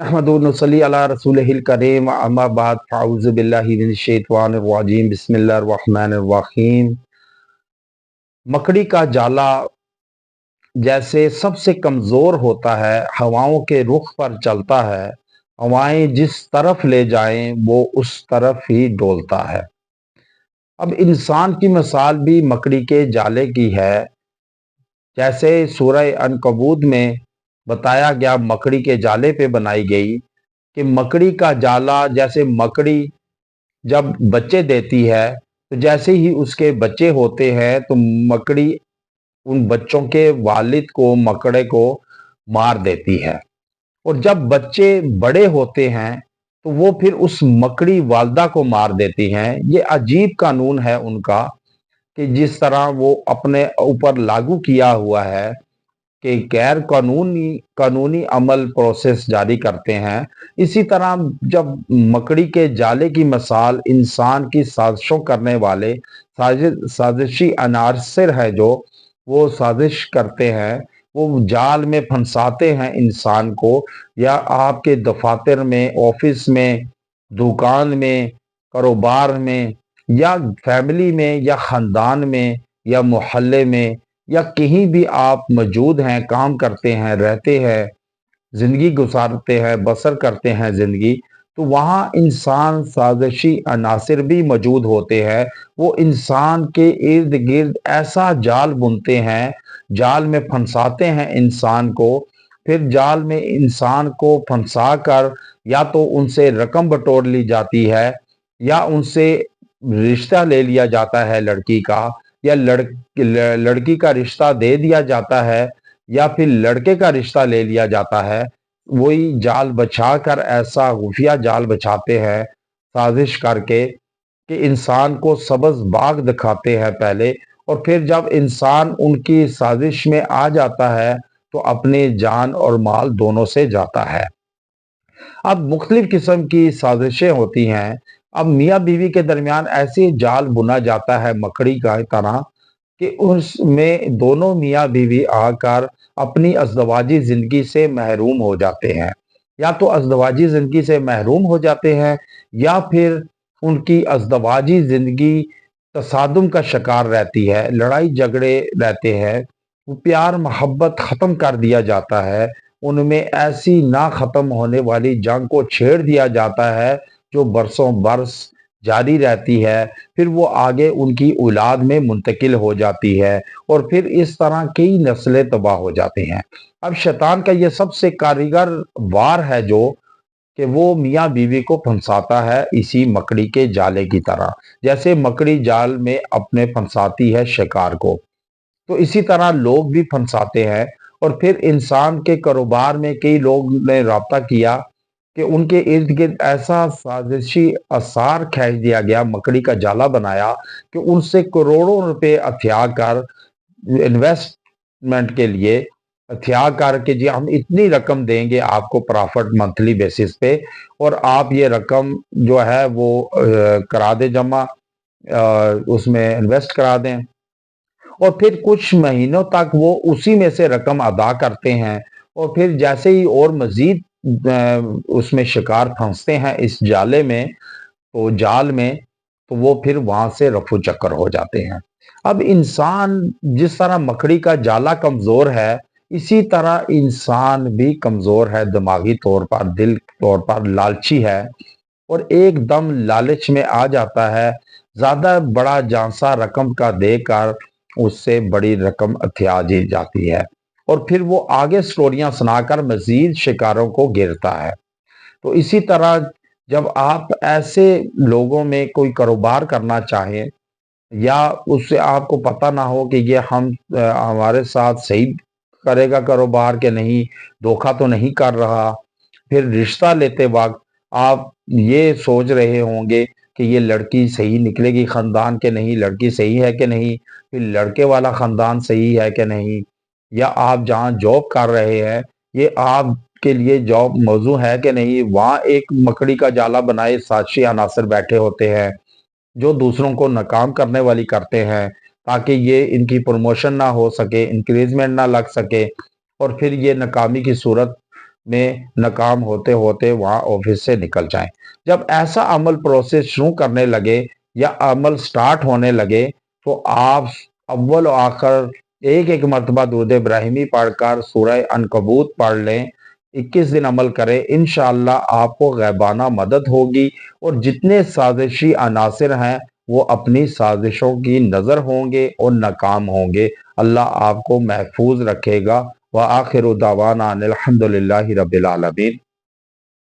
अहमदुनसली अला रसूलिहिल करीम अम्मा बाद फ़ाऊज़ु बिल्लाहि मिनश्शैतानिर रजीम बिस्मिल्लाहिर रहमानिर रहीम। मकड़ी का जाला जैसे सबसे कमज़ोर होता है, हवाओं के रुख पर चलता है। हवाएं जिस तरफ ले जाएं वो उस तरफ ही डोलता है। अब इंसान की मिसाल भी मकड़ी के जाले की है। जैसे सूरह अनकबूत में बताया गया, मकड़ी के जाले पे बनाई गई कि मकड़ी का जाला, जैसे मकड़ी जब बच्चे देती है तो जैसे ही उसके बच्चे होते हैं तो मकड़ी उन बच्चों के वालिद को, मकड़े को मार देती है। और जब बच्चे बड़े होते हैं तो वो फिर उस मकड़ी वालदा को मार देती हैं। ये अजीब कानून है उनका कि जिस तरह वो अपने ऊपर लागू किया हुआ है कि गैर कानूनी कानूनी अमल प्रोसेस जारी करते हैं। इसी तरह जब मकड़ी के जाले की मिसाल इंसान की साजिशों करने वाले साजिशी अनासर है, जो वो साजिश करते हैं, वो जाल में फंसाते हैं इंसान को, या आपके दफातर में, ऑफिस में, दुकान में, कारोबार में, या फैमिली में, या खानदान में, या मोहल्ले में, या कहीं भी आप मौजूद हैं, काम करते हैं, रहते हैं, जिंदगी गुजारते हैं, बसर करते हैं जिंदगी, तो वहाँ इंसान साजिशी अनासिर भी मौजूद होते हैं। वो इंसान के इर्द गिर्द ऐसा जाल बुनते हैं, जाल में फंसाते हैं इंसान को। फिर जाल में इंसान को फंसा कर या तो उनसे रकम बटोर ली जाती है, या उनसे रिश्ता ले लिया जाता है लड़की का, या लड़की का रिश्ता दे दिया जाता है, या फिर लड़के का रिश्ता ले लिया जाता है। वही जाल बचा कर, ऐसा खुफिया जाल बचाते हैं साजिश करके कि इंसान को सब्ज बाग दिखाते हैं पहले, और फिर जब इंसान उनकी साजिश में आ जाता है तो अपने जान और माल दोनों से जाता है। अब मुख्तलिफ किस्म की साजिशें होती हैं। अब मियाँ बीवी के दरमियान ऐसे जाल बुना जाता है मकड़ी का तरह कि उसमें दोनों मियाँ बीवी आकर अपनी अज़दवाजी ज़िंदगी से महरूम हो जाते हैं। या तो अज़दवाजी ज़िंदगी से महरूम हो जाते हैं, या फिर उनकी अज़दवाजी ज़िंदगी तसादुम का शिकार रहती है, लड़ाई झगड़े रहते हैं, वो प्यार मोहब्बत ख़त्म कर दिया जाता है। उनमें ऐसी ना ख़त्म होने वाली जंग को छेड़ दिया जाता है जो बरसों बरस जारी रहती है। फिर वो आगे उनकी औलाद में मुंतकिल हो जाती है, और फिर इस तरह कई नस्लें तबाह हो जाती हैं। अब शैतान का ये सबसे कारीगर वार है जो कि वो मियाँ बीवी को फंसाता है इसी मकड़ी के जाले की तरह। जैसे मकड़ी जाल में अपने फंसाती है शिकार को, तो इसी तरह लोग भी फंसाते हैं। और फिर इंसान के कारोबार में कई लोग ने राब्ता किया कि उनके इर्द गिर्द ऐसा साजिशी आसार खींच दिया गया, मकड़ी का जाला बनाया कि उनसे करोड़ों रुपए हथिया कर, इन्वेस्टमेंट के लिए हथिया करके, जी हम इतनी रकम देंगे आपको प्रॉफिट मंथली बेसिस पे, और आप ये रकम जो है वो करा दें जमा, उसमें इन्वेस्ट करा दें, और फिर कुछ महीनों तक वो उसी में से रकम अदा करते हैं। और फिर जैसे ही और मजीद उसमें शिकार फंसते हैं इस जाले में, तो जाल में, तो वो फिर वहां से रफू चक्कर हो जाते हैं। अब इंसान जिस तरह मकड़ी का जाला कमजोर है, इसी तरह इंसान भी कमजोर है दिमागी तौर पर, दिल तौर पर लालची है, और एकदम लालच में आ जाता है। ज्यादा बड़ा जानसा रकम का देकर उससे बड़ी रकम हथिया दी जाती है, और फिर वो आगे स्टोरियां सुनाकर मजीद शिकारों को घेरता है। तो इसी तरह जब आप ऐसे लोगों में कोई कारोबार करना चाहें, या उससे आपको पता ना हो कि ये हमारे साथ सही करेगा कारोबार के नहीं, धोखा तो नहीं कर रहा, फिर रिश्ता लेते वक्त आप ये सोच रहे होंगे कि ये लड़की सही निकलेगी खानदान के नहीं, लड़की सही है कि नहीं, फिर लड़के वाला खानदान सही है कि नहीं, या आप जहाँ जॉब कर रहे हैं ये आपके लिए जॉब मौजू है कि नहीं, वहाँ एक मकड़ी का जाला बनाए साजिशी अनासर बैठे होते हैं जो दूसरों को नाकाम करने वाली करते हैं, ताकि ये इनकी प्रमोशन ना हो सके, इंक्रीजमेंट ना लग सके, और फिर ये नाकामी की सूरत میں ناکام ہوتے ہوتے وہاں آفس سے نکل جائیں۔ جب ایسا عمل پروسیس شروع کرنے لگے یا عمل سٹارٹ ہونے لگے تو آپ اول و آخر ایک ایک مرتبہ درود ابراہیمی پڑھ کر سورہ عنکبوت پڑھ لیں، 21 دن عمل کریں، انشاءاللہ آپ کو غیبانہ مدد ہوگی اور جتنے سازشی عناصر ہیں وہ اپنی سازشوں کی نظر ہوں گے اور ناکام ہوں گے۔ اللہ آپ کو محفوظ رکھے گا۔ وآخر دعوانا ان الحمد للہ رب العالمین۔